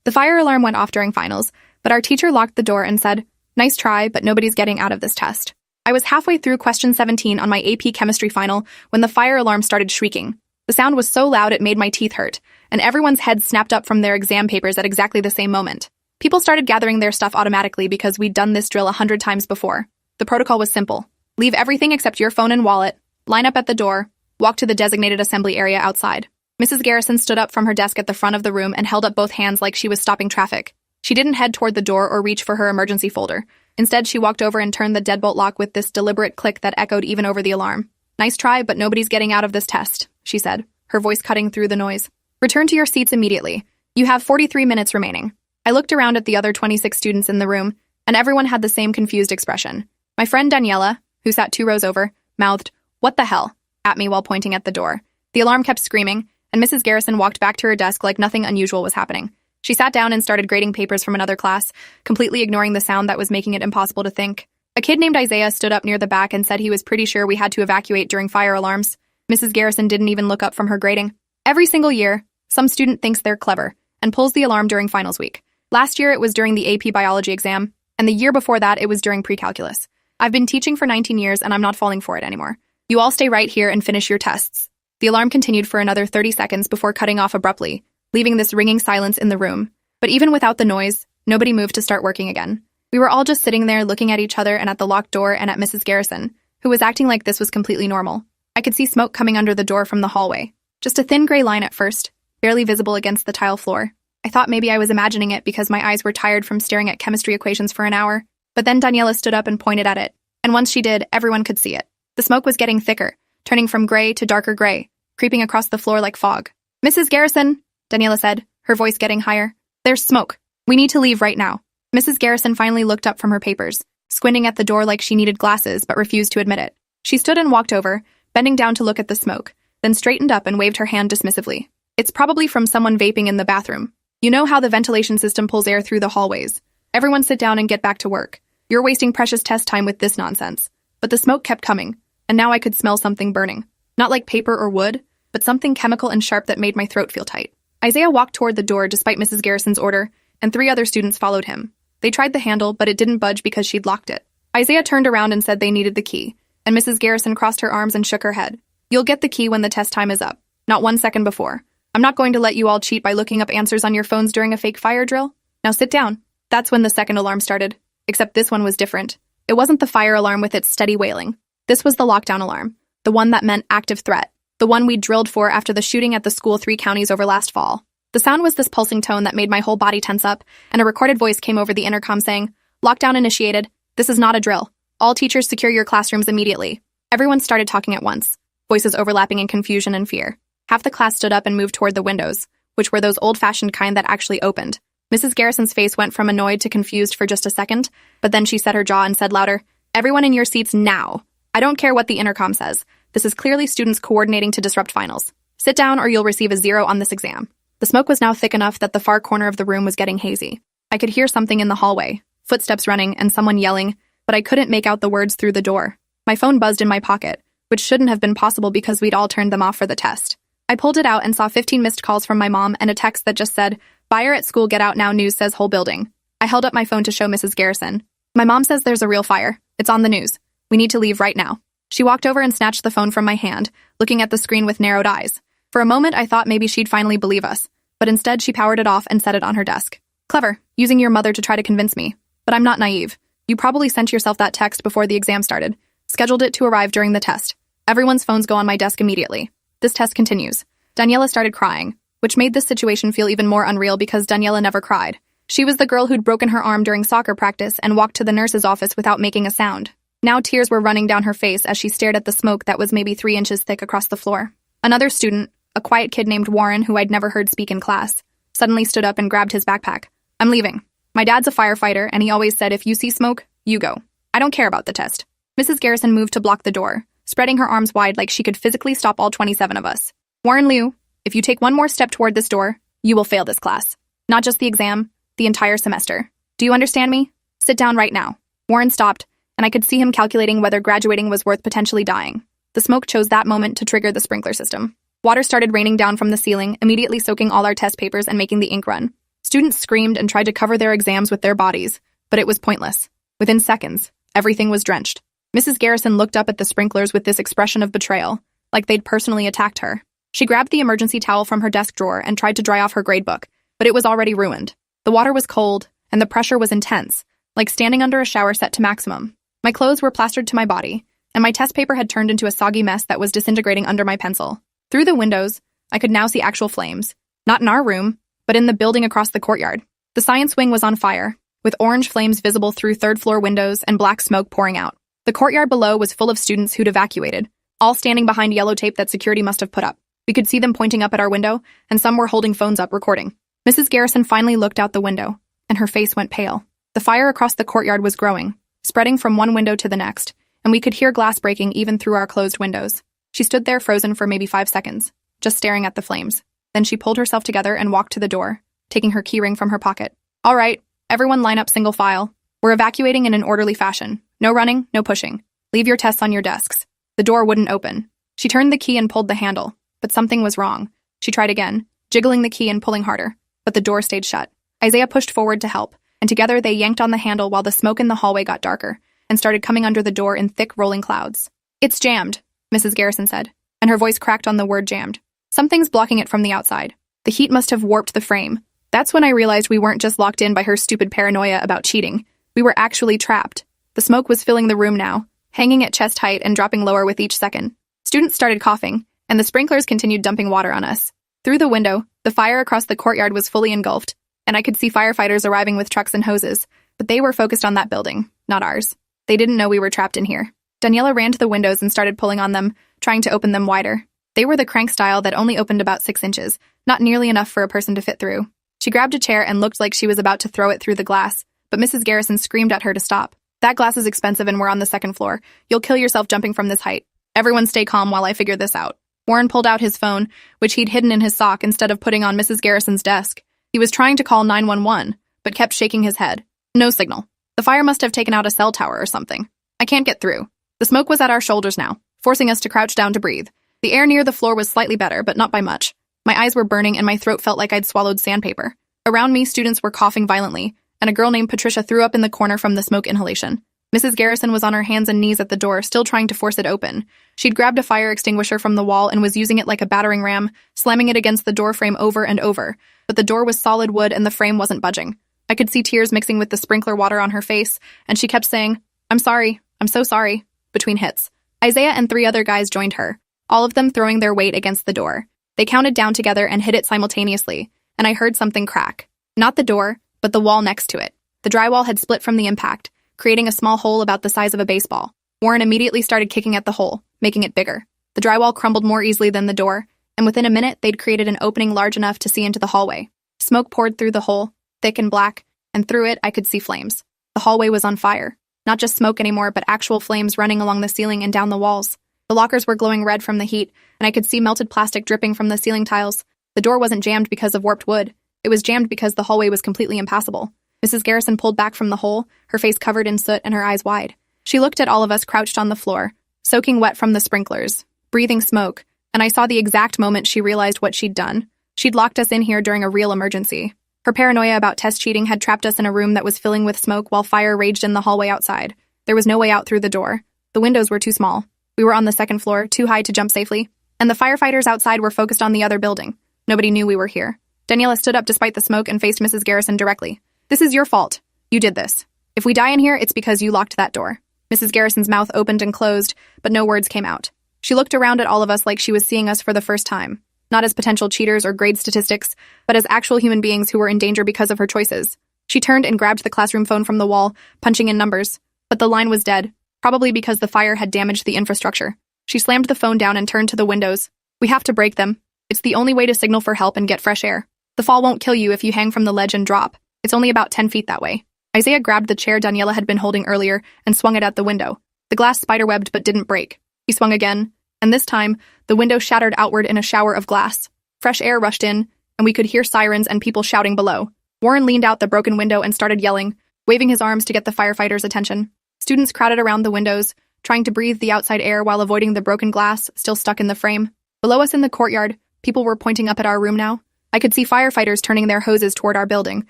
The fire alarm went off during finals, but our teacher locked the door and said, "Nice try, but nobody's getting out of this test." I was halfway through question 17 on my AP chemistry final when the fire alarm started shrieking. The sound was so loud it made my teeth hurt, and everyone's heads snapped up from their exam papers at exactly the same moment. People started gathering their stuff automatically because we'd done this drill 100 times before. The protocol was simple. Leave everything except your phone and wallet, line up at the door, walk to the designated assembly area outside. Mrs. Garrison stood up from her desk at the front of the room and held up both hands like she was stopping traffic. She didn't head toward the door or reach for her emergency folder. Instead, she walked over and turned the deadbolt lock with this deliberate click that echoed even over the alarm. "Nice try, but nobody's getting out of this test," she said, her voice cutting through the noise. "Return to your seats immediately. You have 43 minutes remaining." I looked around at the other 26 students in the room, and everyone had the same confused expression. My friend Daniela, who sat 2 rows over, mouthed, "What the hell?" at me while pointing at the door. The alarm kept screaming, and Mrs. Garrison walked back to her desk like nothing unusual was happening. She sat down and started grading papers from another class, completely ignoring the sound that was making it impossible to think. A kid named Isaiah stood up near the back and said he was pretty sure we had to evacuate during fire alarms. Mrs. Garrison didn't even look up from her grading. Every single year, some student thinks they're clever and pulls the alarm during finals week. Last year, it was during the AP biology exam, and the year before that, it was during pre-calculus. I've been teaching for 19 years, and I'm not falling for it anymore. You all stay right here and finish your tests. The alarm continued for another 30 seconds before cutting off abruptly, leaving this ringing silence in the room. But even without the noise, nobody moved to start working again. We were all just sitting there looking at each other and at the locked door and at Mrs. Garrison, who was acting like this was completely normal. I could see smoke coming under the door from the hallway. Just a thin gray line at first, barely visible against the tile floor. I thought maybe I was imagining it because my eyes were tired from staring at chemistry equations for an hour. But then Daniela stood up and pointed at it. And once she did, everyone could see it. The smoke was getting thicker, turning from gray to darker gray, creeping across the floor like fog. "Mrs. Garrison," Daniela said, her voice getting higher. "There's smoke. We need to leave right now." Mrs. Garrison finally looked up from her papers, squinting at the door like she needed glasses but refused to admit it. She stood and walked over, bending down to look at the smoke, then straightened up and waved her hand dismissively. "It's probably from someone vaping in the bathroom. You know how the ventilation system pulls air through the hallways. Everyone sit down and get back to work. You're wasting precious test time with this nonsense." But the smoke kept coming, and now I could smell something burning. Not like paper or wood, but something chemical and sharp that made my throat feel tight. Isaiah walked toward the door despite Mrs. Garrison's order, and 3 other students followed him. They tried the handle, but it didn't budge because she'd locked it. Isaiah turned around and said they needed the key, and Mrs. Garrison crossed her arms and shook her head. "You'll get the key when the test time is up, not 1 second before. I'm not going to let you all cheat by looking up answers on your phones during a fake fire drill. Now sit down." That's when the second alarm started, except this one was different. It wasn't the fire alarm with its steady wailing. This was the lockdown alarm, the one that meant active threat, the one we drilled for after the shooting at the school 3 counties over last fall. The sound was this pulsing tone that made my whole body tense up, and a recorded voice came over the intercom saying, "Lockdown initiated. This is not a drill. All teachers secure your classrooms immediately." Everyone started talking at once, voices overlapping in confusion and fear. Half the class stood up and moved toward the windows, which were those old-fashioned kind that actually opened. Mrs. Garrison's face went from annoyed to confused for just a second, but then she set her jaw and said louder, "Everyone in your seats now. I don't care what the intercom says. This is clearly students coordinating to disrupt finals. Sit down or you'll receive a 0 on this exam." The smoke was now thick enough that the far corner of the room was getting hazy. I could hear something in the hallway, footsteps running and someone yelling, but I couldn't make out the words through the door. My phone buzzed in my pocket, which shouldn't have been possible because we'd all turned them off for the test. I pulled it out and saw 15 missed calls from my mom and a text that just said, "Fire at school, get out now, news says whole building." I held up my phone to show Mrs. Garrison. "My mom says there's a real fire. It's on the news. We need to leave right now." She walked over and snatched the phone from my hand, looking at the screen with narrowed eyes. For a moment, I thought maybe she'd finally believe us, but instead she powered it off and set it on her desk. "Clever, using your mother to try to convince me. But I'm not naive. You probably sent yourself that text before the exam started. Scheduled it to arrive during the test. Everyone's phones go on my desk immediately. This test continues." Daniela started crying, which made this situation feel even more unreal because Daniela never cried. She was the girl who'd broken her arm during soccer practice and walked to the nurse's office without making a sound. Now tears were running down her face as she stared at the smoke that was maybe 3 inches thick across the floor. Another student, a quiet kid named Warren who I'd never heard speak in class, suddenly stood up and grabbed his backpack. "I'm leaving. My dad's a firefighter, and he always said if you see smoke, you go. I don't care about the test." Mrs. Garrison moved to block the door, spreading her arms wide like she could physically stop all 27 of us. "Warren Liu, if you take one more step toward this door, you will fail this class. Not just the exam, the entire semester. Do you understand me? Sit down right now." Warren stopped, and I could see him calculating whether graduating was worth potentially dying. The smoke chose that moment to trigger the sprinkler system. Water started raining down from the ceiling, immediately soaking all our test papers and making the ink run. Students screamed and tried to cover their exams with their bodies, but it was pointless. Within seconds, everything was drenched. Mrs. Garrison looked up at the sprinklers with this expression of betrayal, like they'd personally attacked her. She grabbed the emergency towel from her desk drawer and tried to dry off her gradebook, but it was already ruined. The water was cold, and the pressure was intense, like standing under a shower set to maximum. My clothes were plastered to my body, and my test paper had turned into a soggy mess that was disintegrating under my pencil. Through the windows, I could now see actual flames. Not in our room, but in the building across the courtyard. The science wing was on fire, with orange flames visible through third-floor windows and black smoke pouring out. The courtyard below was full of students who'd evacuated, all standing behind yellow tape that security must have put up. We could see them pointing up at our window, and some were holding phones up recording. Mrs. Garrison finally looked out the window, and her face went pale. The fire across the courtyard was growing, spreading from one window to the next, and we could hear glass breaking even through our closed windows. She stood there frozen for maybe 5 seconds, just staring at the flames. Then she pulled herself together and walked to the door, taking her keyring from her pocket. "All right, everyone line up single file. We're evacuating in an orderly fashion. No running, no pushing. Leave your tests on your desks." The door wouldn't open. She turned the key and pulled the handle, but something was wrong. She tried again, jiggling the key and pulling harder, but the door stayed shut. Isaiah pushed forward to help, and together they yanked on the handle while the smoke in the hallway got darker and started coming under the door in thick rolling clouds. "It's jammed," Mrs. Garrison said, and her voice cracked on the word jammed. "Something's blocking it from the outside. The heat must have warped the frame." That's when I realized we weren't just locked in by her stupid paranoia about cheating. We were actually trapped. The smoke was filling the room now, hanging at chest height and dropping lower with each second. Students started coughing, and the sprinklers continued dumping water on us. Through the window, the fire across the courtyard was fully engulfed, and I could see firefighters arriving with trucks and hoses, but they were focused on that building, not ours. They didn't know we were trapped in here. Daniela ran to the windows and started pulling on them, trying to open them wider. They were the crank style that only opened about 6 inches, not nearly enough for a person to fit through. She grabbed a chair and looked like she was about to throw it through the glass, but Mrs. Garrison screamed at her to stop. "That glass is expensive and we're on the 2nd floor. You'll kill yourself jumping from this height. Everyone stay calm while I figure this out." Warren pulled out his phone, which he'd hidden in his sock instead of putting on Mrs. Garrison's desk. He was trying to call 911, but kept shaking his head. No signal. The fire must have taken out a cell tower or something. I can't get through. The smoke was at our shoulders now, forcing us to crouch down to breathe. The air near the floor was slightly better, but not by much. My eyes were burning and my throat felt like I'd swallowed sandpaper. Around me, students were coughing violently, and a girl named Patricia threw up in the corner from the smoke inhalation. Mrs. Garrison was on her hands and knees at the door, still trying to force it open. She'd grabbed a fire extinguisher from the wall and was using it like a battering ram, slamming it against the door frame over and over. But the door was solid wood and the frame wasn't budging. I could see tears mixing with the sprinkler water on her face, and she kept saying, "I'm sorry, I'm so sorry," between hits. Isaiah and 3 other guys joined her, all of them throwing their weight against the door. They counted down together and hit it simultaneously, and I heard something crack. Not the door, but the wall next to it. The drywall had split from the impact, creating a small hole about the size of a baseball. Warren immediately started kicking at the hole, making it bigger. The drywall crumbled more easily than the door, and within a minute they'd created an opening large enough to see into the hallway. Smoke poured through the hole, thick and black, and through it I could see flames. The hallway was on fire. Not just smoke anymore, but actual flames running along the ceiling and down the walls. The lockers were glowing red from the heat, and I could see melted plastic dripping from the ceiling tiles. The door wasn't jammed because of warped wood. It was jammed because the hallway was completely impassable. Mrs. Garrison pulled back from the hole, her face covered in soot and her eyes wide. She looked at all of us crouched on the floor, soaking wet from the sprinklers, breathing smoke, and I saw the exact moment she realized what she'd done. She'd locked us in here during a real emergency. Her paranoia about test cheating had trapped us in a room that was filling with smoke while fire raged in the hallway outside. There was no way out through the door. The windows were too small. We were on the 2nd floor, too high to jump safely, and the firefighters outside were focused on the other building. Nobody knew we were here. Daniela stood up despite the smoke and faced Mrs. Garrison directly. "This is your fault. You did this. If we die in here, it's because you locked that door." Mrs. Garrison's mouth opened and closed, but no words came out. She looked around at all of us like she was seeing us for the first time, not as potential cheaters or grade statistics, but as actual human beings who were in danger because of her choices. She turned and grabbed the classroom phone from the wall, punching in numbers, but the line was dead, probably because the fire had damaged the infrastructure. She slammed the phone down and turned to the windows. "We have to break them. It's the only way to signal for help and get fresh air. The fall won't kill you if you hang from the ledge and drop. It's only about 10 feet that way." Isaiah grabbed the chair Daniela had been holding earlier and swung it at the window. The glass spiderwebbed but didn't break. He swung again, and this time, the window shattered outward in a shower of glass. Fresh air rushed in, and we could hear sirens and people shouting below. Warren leaned out the broken window and started yelling, waving his arms to get the firefighters' attention. Students crowded around the windows, trying to breathe the outside air while avoiding the broken glass still stuck in the frame. Below us in the courtyard, people were pointing up at our room now. I could see firefighters turning their hoses toward our building,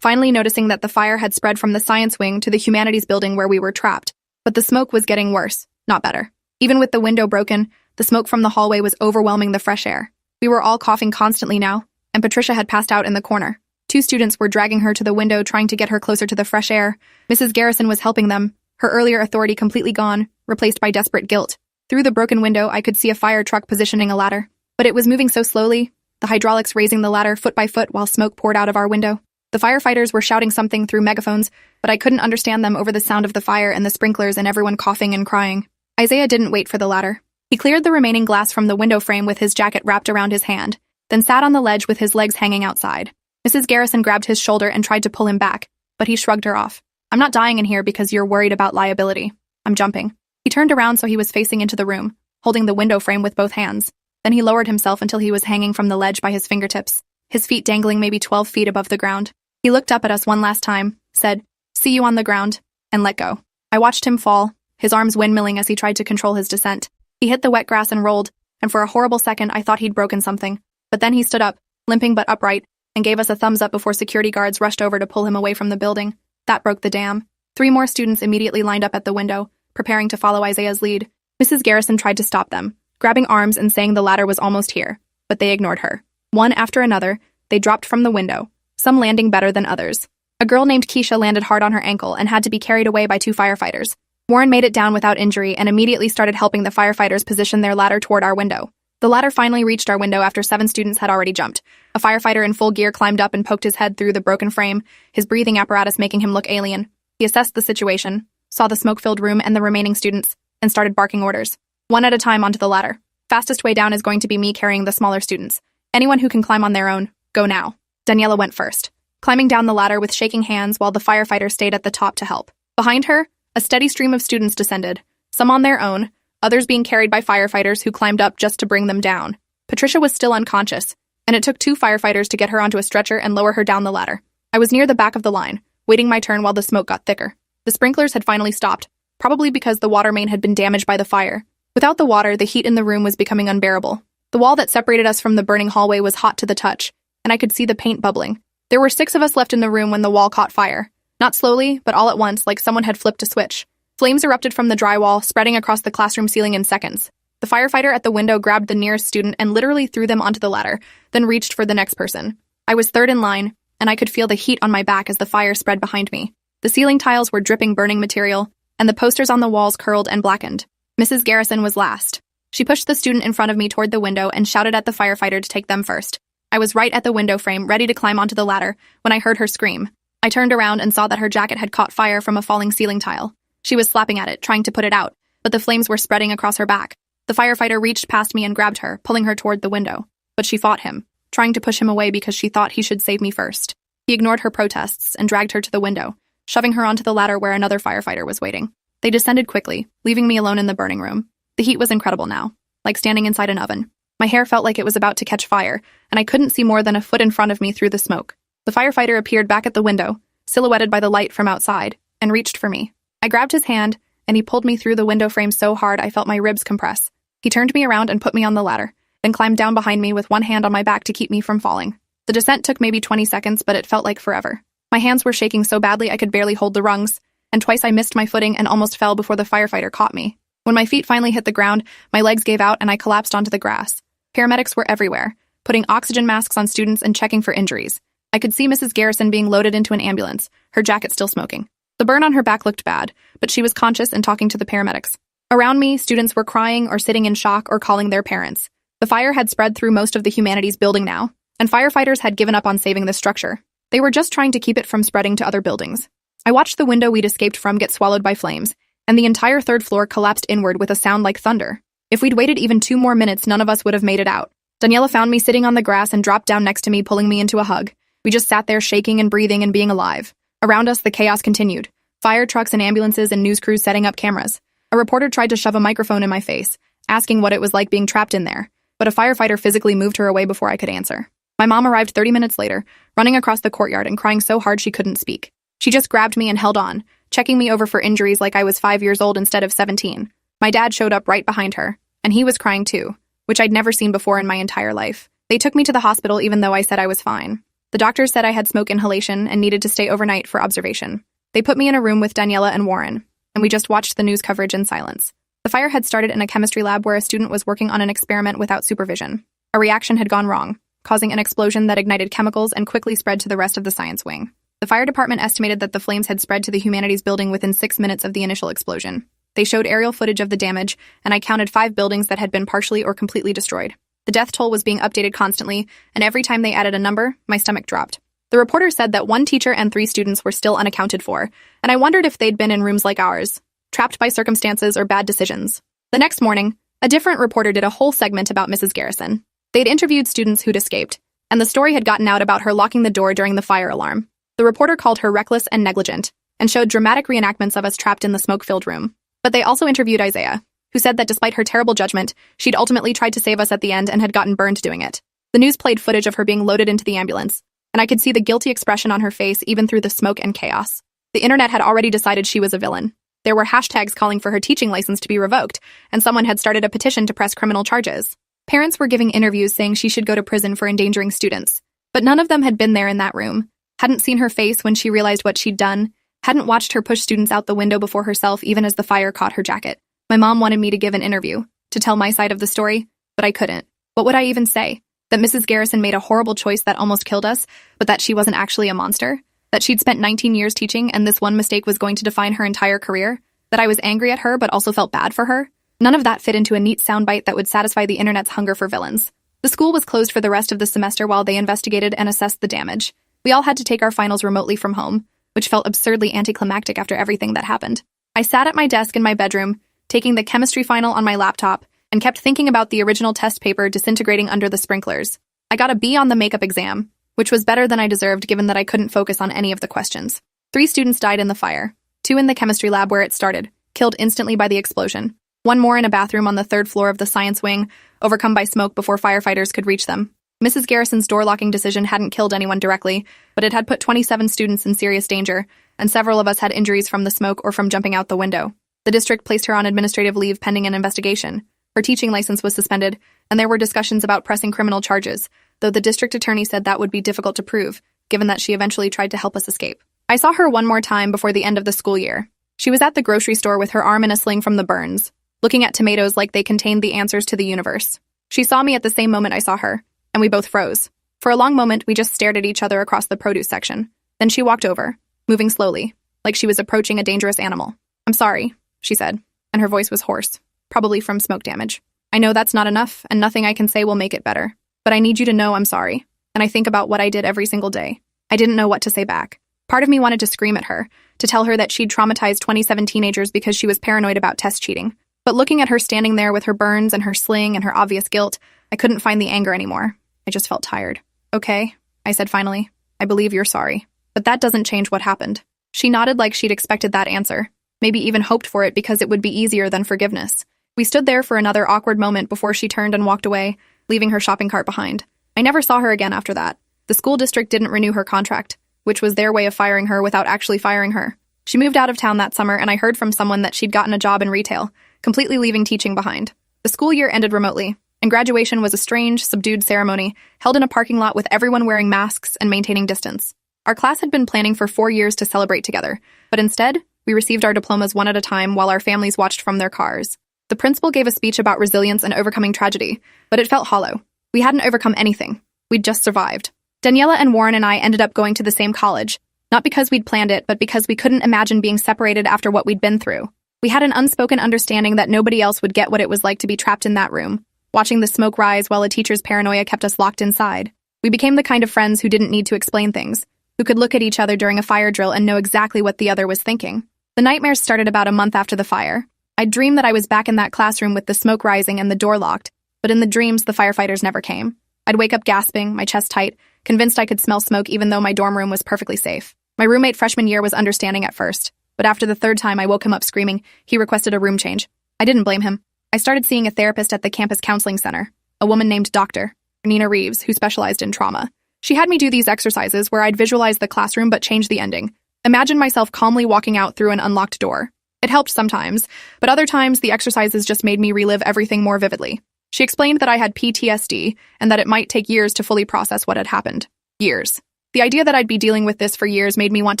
finally noticing that the fire had spread from the science wing to the humanities building where we were trapped. But the smoke was getting worse, not better. Even with the window broken, the smoke from the hallway was overwhelming the fresh air. We were all coughing constantly now, and Patricia had passed out in the corner. 2 students were dragging her to the window, trying to get her closer to the fresh air. Mrs. Garrison was helping them, her earlier authority completely gone, replaced by desperate guilt. Through the broken window, I could see a fire truck positioning a ladder. But it was moving so slowly, the hydraulics raising the ladder foot by foot while smoke poured out of our window. The firefighters were shouting something through megaphones, but I couldn't understand them over the sound of the fire and the sprinklers and everyone coughing and crying. Isaiah didn't wait for the ladder. He cleared the remaining glass from the window frame with his jacket wrapped around his hand, then sat on the ledge with his legs hanging outside. Mrs. Garrison grabbed his shoulder and tried to pull him back, but he shrugged her off. "I'm not dying in here because you're worried about liability. I'm jumping." He turned around so he was facing into the room, holding the window frame with both hands. Then he lowered himself until he was hanging from the ledge by his fingertips, his feet dangling maybe 12 feet above the ground. He looked up at us one last time, said, "See you on the ground," and let go. I watched him fall, his arms windmilling as he tried to control his descent. He hit the wet grass and rolled, and for a horrible second I thought he'd broken something. But then he stood up, limping but upright, and gave us a thumbs up before security guards rushed over to pull him away from the building. That broke the dam. 3 more students immediately lined up at the window, preparing to follow Isaiah's lead. Mrs. Garrison tried to stop them, grabbing arms and saying the ladder was almost here, but they ignored her. One after another, they dropped from the window, some landing better than others. A girl named Keisha landed hard on her ankle and had to be carried away by 2 firefighters. Warren made it down without injury and immediately started helping the firefighters position their ladder toward our window. The ladder finally reached our window after 7 students had already jumped. A firefighter in full gear climbed up and poked his head through the broken frame, his breathing apparatus making him look alien. He assessed the situation, saw the smoke-filled room and the remaining students, and started barking orders. One at a time onto the ladder. Fastest way down is going to be me carrying the smaller students. Anyone who can climb on their own, go now. Daniela went first, climbing down the ladder with shaking hands while the firefighter stayed at the top to help. Behind her, a steady stream of students descended, some on their own, others being carried by firefighters who climbed up just to bring them down. Patricia was still unconscious, and it took 2 firefighters to get her onto a stretcher and lower her down the ladder. I was near the back of the line, waiting my turn while the smoke got thicker. The sprinklers had finally stopped, probably because the water main had been damaged by the fire. Without the water, the heat in the room was becoming unbearable. The wall that separated us from the burning hallway was hot to the touch, and I could see the paint bubbling. There were 6 of us left in the room when the wall caught fire. Not slowly, but all at once, like someone had flipped a switch. Flames erupted from the drywall, spreading across the classroom ceiling in seconds. The firefighter at the window grabbed the nearest student and literally threw them onto the ladder, then reached for the next person. I was third in line, and I could feel the heat on my back as the fire spread behind me. The ceiling tiles were dripping burning material, and the posters on the walls curled and blackened. Mrs. Garrison was last. She pushed the student in front of me toward the window and shouted at the firefighter to take them first. I was right at the window frame, ready to climb onto the ladder, when I heard her scream. I turned around and saw that her jacket had caught fire from a falling ceiling tile. She was slapping at it, trying to put it out, but the flames were spreading across her back. The firefighter reached past me and grabbed her, pulling her toward the window. But she fought him, trying to push him away because she thought he should save me first. He ignored her protests and dragged her to the window, shoving her onto the ladder where another firefighter was waiting. They descended quickly, leaving me alone in the burning room. The heat was incredible now, like standing inside an oven. My hair felt like it was about to catch fire, and I couldn't see more than a foot in front of me through the smoke. The firefighter appeared back at the window, silhouetted by the light from outside, and reached for me. I grabbed his hand, and he pulled me through the window frame so hard I felt my ribs compress. He turned me around and put me on the ladder, then climbed down behind me with one hand on my back to keep me from falling. The descent took maybe 20 seconds, but it felt like forever. My hands were shaking so badly I could barely hold the rungs, and twice I missed my footing and almost fell before the firefighter caught me. When my feet finally hit the ground, my legs gave out and I collapsed onto the grass. Paramedics were everywhere, putting oxygen masks on students and checking for injuries. I could see Mrs. Garrison being loaded into an ambulance, her jacket still smoking. The burn on her back looked bad, but she was conscious and talking to the paramedics. Around me, students were crying or sitting in shock or calling their parents. The fire had spread through most of the humanities building now, and firefighters had given up on saving the structure. They were just trying to keep it from spreading to other buildings. I watched the window we'd escaped from get swallowed by flames, and the entire 3rd floor collapsed inward with a sound like thunder. If we'd waited even 2 more minutes, none of us would have made it out. Daniela found me sitting on the grass and dropped down next to me, pulling me into a hug. We just sat there shaking and breathing and being alive. Around us, the chaos continued. Fire trucks and ambulances and news crews setting up cameras. A reporter tried to shove a microphone in my face, asking what it was like being trapped in there, but a firefighter physically moved her away before I could answer. My mom arrived 30 minutes later, running across the courtyard and crying so hard she couldn't speak. She just grabbed me and held on, checking me over for injuries like I was 5 years old instead of 17. My dad showed up right behind her, and he was crying too, which I'd never seen before in my entire life. They took me to the hospital even though I said I was fine. The doctors said I had smoke inhalation and needed to stay overnight for observation. They put me in a room with Daniela and Warren, and we just watched the news coverage in silence. The fire had started in a chemistry lab where a student was working on an experiment without supervision. A reaction had gone wrong, causing an explosion that ignited chemicals and quickly spread to the rest of the science wing. The fire department estimated that the flames had spread to the humanities building within 6 minutes of the initial explosion. They showed aerial footage of the damage, and I counted 5 buildings that had been partially or completely destroyed. The death toll was being updated constantly, and every time they added a number, my stomach dropped. The reporter said that 1 teacher and 3 students were still unaccounted for, and I wondered if they'd been in rooms like ours, trapped by circumstances or bad decisions. The next morning, a different reporter did a whole segment about Mrs. Garrison. They'd interviewed students who'd escaped, and the story had gotten out about her locking the door during the fire alarm. The reporter called her reckless and negligent, and showed dramatic reenactments of us trapped in the smoke-filled room. But they also interviewed Isaiah, who said that despite her terrible judgment, she'd ultimately tried to save us at the end and had gotten burned doing it. The news played footage of her being loaded into the ambulance, and I could see the guilty expression on her face even through the smoke and chaos. The internet had already decided she was a villain. There were hashtags calling for her teaching license to be revoked, and someone had started a petition to press criminal charges. Parents were giving interviews saying she should go to prison for endangering students, but none of them had been there in that room, hadn't seen her face when she realized what she'd done, hadn't watched her push students out the window before herself even as the fire caught her jacket. My mom wanted me to give an interview, to tell my side of the story, but I couldn't. What would I even say? That Mrs. Garrison made a horrible choice that almost killed us, but that she wasn't actually a monster? That she'd spent 19 years teaching and this one mistake was going to define her entire career? That I was angry at her but also felt bad for her? None of that fit into a neat soundbite that would satisfy the internet's hunger for villains. The school was closed for the rest of the semester while they investigated and assessed the damage. We all had to take our finals remotely from home, which felt absurdly anticlimactic after everything that happened. I sat at my desk in my bedroom, taking the chemistry final on my laptop, and kept thinking about the original test paper disintegrating under the sprinklers. I got a B on the makeup exam, which was better than I deserved given that I couldn't focus on any of the questions. 3 students died in the fire, 2 in the chemistry lab where it started, killed instantly by the explosion. 1 more in a bathroom on the 3rd floor of the science wing, overcome by smoke before firefighters could reach them. Mrs. Garrison's door-locking decision hadn't killed anyone directly, but it had put 27 students in serious danger, and several of us had injuries from the smoke or from jumping out the window. The district placed her on administrative leave pending an investigation. Her teaching license was suspended, and there were discussions about pressing criminal charges, though the district attorney said that would be difficult to prove, given that she eventually tried to help us escape. I saw her one more time before the end of the school year. She was at the grocery store with her arm in a sling from the burns, looking at tomatoes like they contained the answers to the universe. She saw me at the same moment I saw her, and we both froze. For a long moment, we just stared at each other across the produce section. Then she walked over, moving slowly, like she was approaching a dangerous animal. "I'm sorry," she said, and her voice was hoarse, probably from smoke damage. "I know that's not enough, and nothing I can say will make it better. But I need you to know I'm sorry, and I think about what I did every single day." I didn't know what to say back. Part of me wanted to scream at her, to tell her that she'd traumatized 27 teenagers because she was paranoid about test cheating. But looking at her standing there with her burns and her sling and her obvious guilt, I couldn't find the anger anymore. I just felt tired. "Okay," I said finally. "I believe you're sorry. But that doesn't change what happened." She nodded like she'd expected that answer, maybe even hoped for it because it would be easier than forgiveness. We stood there for another awkward moment before she turned and walked away, leaving her shopping cart behind. I never saw her again after that. The school district didn't renew her contract, which was their way of firing her without actually firing her. She moved out of town that summer, and I heard from someone that she'd gotten a job in retail, completely leaving teaching behind. The school year ended remotely, and graduation was a strange, subdued ceremony held in a parking lot with everyone wearing masks and maintaining distance. Our class had been planning for 4 years to celebrate together, but instead, we received our diplomas one at a time while our families watched from their cars. The principal gave a speech about resilience and overcoming tragedy, but it felt hollow. We hadn't overcome anything. We'd just survived. Daniela and Warren and I ended up going to the same college, not because we'd planned it, but because we couldn't imagine being separated after what we'd been through. We had an unspoken understanding that nobody else would get what it was like to be trapped in that room, watching the smoke rise while a teacher's paranoia kept us locked inside. We became the kind of friends who didn't need to explain things, who could look at each other during a fire drill and know exactly what the other was thinking. The nightmares started about a month after the fire. I'd dreamed that I was back in that classroom with the smoke rising and the door locked, but in the dreams, the firefighters never came. I'd wake up gasping, my chest tight, convinced I could smell smoke even though my dorm room was perfectly safe. My roommate freshman year was understanding at first, but after the 3rd time I woke him up screaming, he requested a room change. I didn't blame him. I started seeing a therapist at the campus counseling center, a woman named Dr. Nina Reeves, who specialized in trauma. She had me do these exercises where I'd visualize the classroom but change the ending. Imagine myself calmly walking out through an unlocked door. It helped sometimes, but other times the exercises just made me relive everything more vividly. She explained that I had PTSD and that it might take years to fully process what had happened. Years. The idea that I'd be dealing with this for years made me want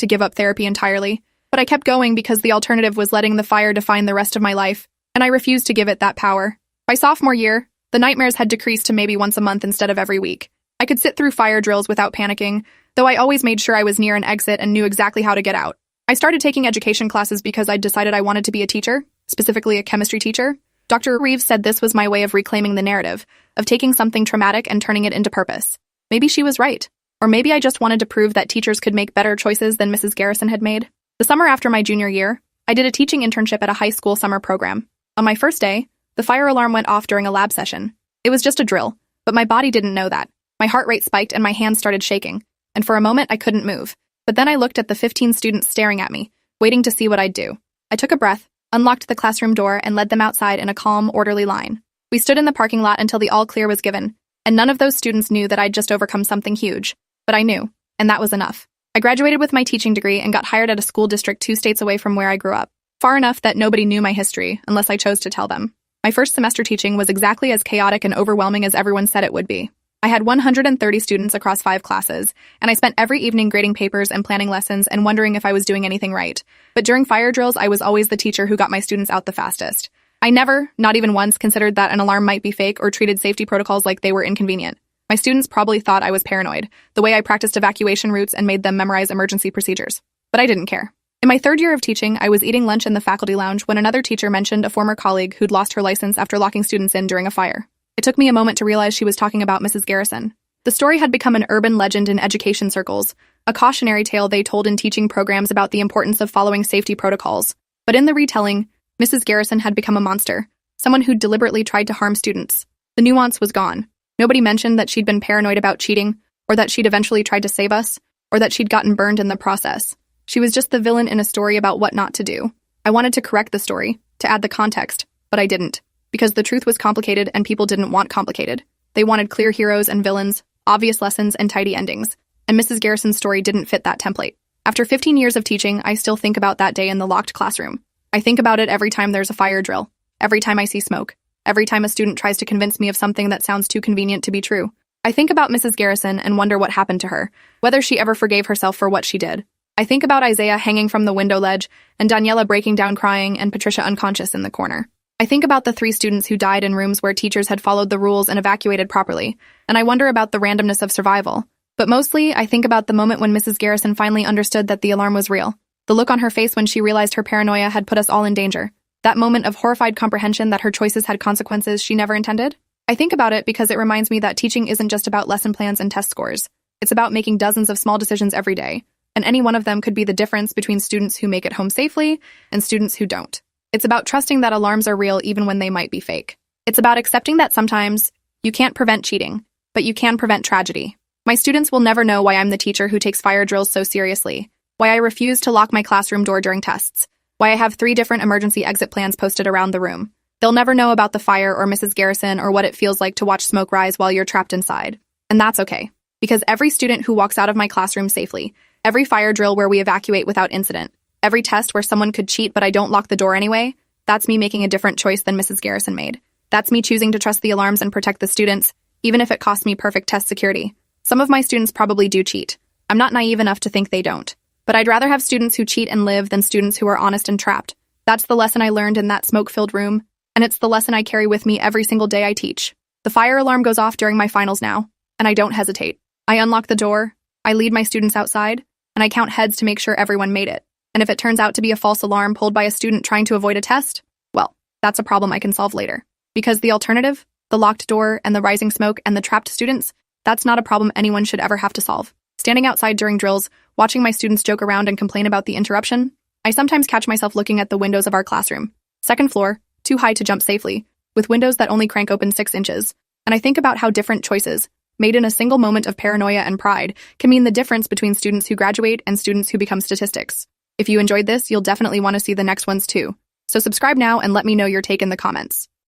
to give up therapy entirely, but I kept going because the alternative was letting the fire define the rest of my life, and I refused to give it that power. By sophomore year, the nightmares had decreased to maybe once a month instead of every week. I could sit through fire drills without panicking, though I always made sure I was near an exit and knew exactly how to get out. I started taking education classes because I'd decided I wanted to be a teacher, specifically a chemistry teacher. Dr. Reeves said this was my way of reclaiming the narrative, of taking something traumatic and turning it into purpose. Maybe she was right. Or maybe I just wanted to prove that teachers could make better choices than Mrs. Garrison had made. The summer after my junior year, I did a teaching internship at a high school summer program. On my first day, the fire alarm went off during a lab session. It was just a drill, but my body didn't know that. My heart rate spiked and my hands started shaking, and for a moment I couldn't move. But then I looked at the 15 students staring at me, waiting to see what I'd do. I took a breath, unlocked the classroom door, and led them outside in a calm, orderly line. We stood in the parking lot until the all-clear was given, and none of those students knew that I'd just overcome something huge. But I knew, and that was enough. I graduated with my teaching degree and got hired at a school district 2 states away from where I grew up, far enough that nobody knew my history unless I chose to tell them. My first semester teaching was exactly as chaotic and overwhelming as everyone said it would be. I had 130 students across 5 classes, and I spent every evening grading papers and planning lessons and wondering if I was doing anything right. But during fire drills, I was always the teacher who got my students out the fastest. I never, not even once, considered that an alarm might be fake or treated safety protocols like they were inconvenient. My students probably thought I was paranoid, the way I practiced evacuation routes and made them memorize emergency procedures. But I didn't care. In my 3rd year of teaching, I was eating lunch in the faculty lounge when another teacher mentioned a former colleague who'd lost her license after locking students in during a fire. It took me a moment to realize she was talking about Mrs. Garrison. The story had become an urban legend in education circles, a cautionary tale they told in teaching programs about the importance of following safety protocols. But in the retelling, Mrs. Garrison had become a monster, someone who'd deliberately tried to harm students. The nuance was gone. Nobody mentioned that she'd been paranoid about cheating, or that she'd eventually tried to save us, or that she'd gotten burned in the process. She was just the villain in a story about what not to do. I wanted to correct the story, to add the context, but I didn't, because the truth was complicated and people didn't want complicated. They wanted clear heroes and villains, obvious lessons and tidy endings, and Mrs. Garrison's story didn't fit that template. After 15 years of teaching, I still think about that day in the locked classroom. I think about it every time there's a fire drill, every time I see smoke, every time a student tries to convince me of something that sounds too convenient to be true. I think about Mrs. Garrison and wonder what happened to her, whether she ever forgave herself for what she did. I think about Isaiah hanging from the window ledge, and Daniela breaking down crying, and Patricia unconscious in the corner. I think about the 3 students who died in rooms where teachers had followed the rules and evacuated properly, and I wonder about the randomness of survival. But mostly, I think about the moment when Mrs. Garrison finally understood that the alarm was real. The look on her face when she realized her paranoia had put us all in danger. That moment of horrified comprehension that her choices had consequences she never intended. I think about it because it reminds me that teaching isn't just about lesson plans and test scores. It's about making dozens of small decisions every day, and any one of them could be the difference between students who make it home safely and students who don't. It's about trusting that alarms are real even when they might be fake. It's about accepting that sometimes you can't prevent cheating, but you can prevent tragedy. My students will never know why I'm the teacher who takes fire drills so seriously, why I refuse to lock my classroom door during tests, why I have 3 different emergency exit plans posted around the room. They'll never know about the fire or Mrs. Garrison or what it feels like to watch smoke rise while you're trapped inside. And that's okay, because every student who walks out of my classroom safely, every fire drill where we evacuate without incident, every test where someone could cheat but I don't lock the door anyway, that's me making a different choice than Mrs. Garrison made. That's me choosing to trust the alarms and protect the students, even if it costs me perfect test security. Some of my students probably do cheat. I'm not naive enough to think they don't. But I'd rather have students who cheat and live than students who are honest and trapped. That's the lesson I learned in that smoke-filled room, and it's the lesson I carry with me every single day I teach. The fire alarm goes off during my finals now, and I don't hesitate. I unlock the door, I lead my students outside, and I count heads to make sure everyone made it. And if it turns out to be a false alarm pulled by a student trying to avoid a test, well, that's a problem I can solve later. Because the alternative, the locked door and the rising smoke and the trapped students, that's not a problem anyone should ever have to solve. Standing outside during drills, watching my students joke around and complain about the interruption, I sometimes catch myself looking at the windows of our classroom. 2nd floor, too high to jump safely, with windows that only crank open 6 inches. And I think about how different choices, made in a single moment of paranoia and pride, can mean the difference between students who graduate and students who become statistics. If you enjoyed this, you'll definitely want to see the next ones too. So subscribe now and let me know your take in the comments.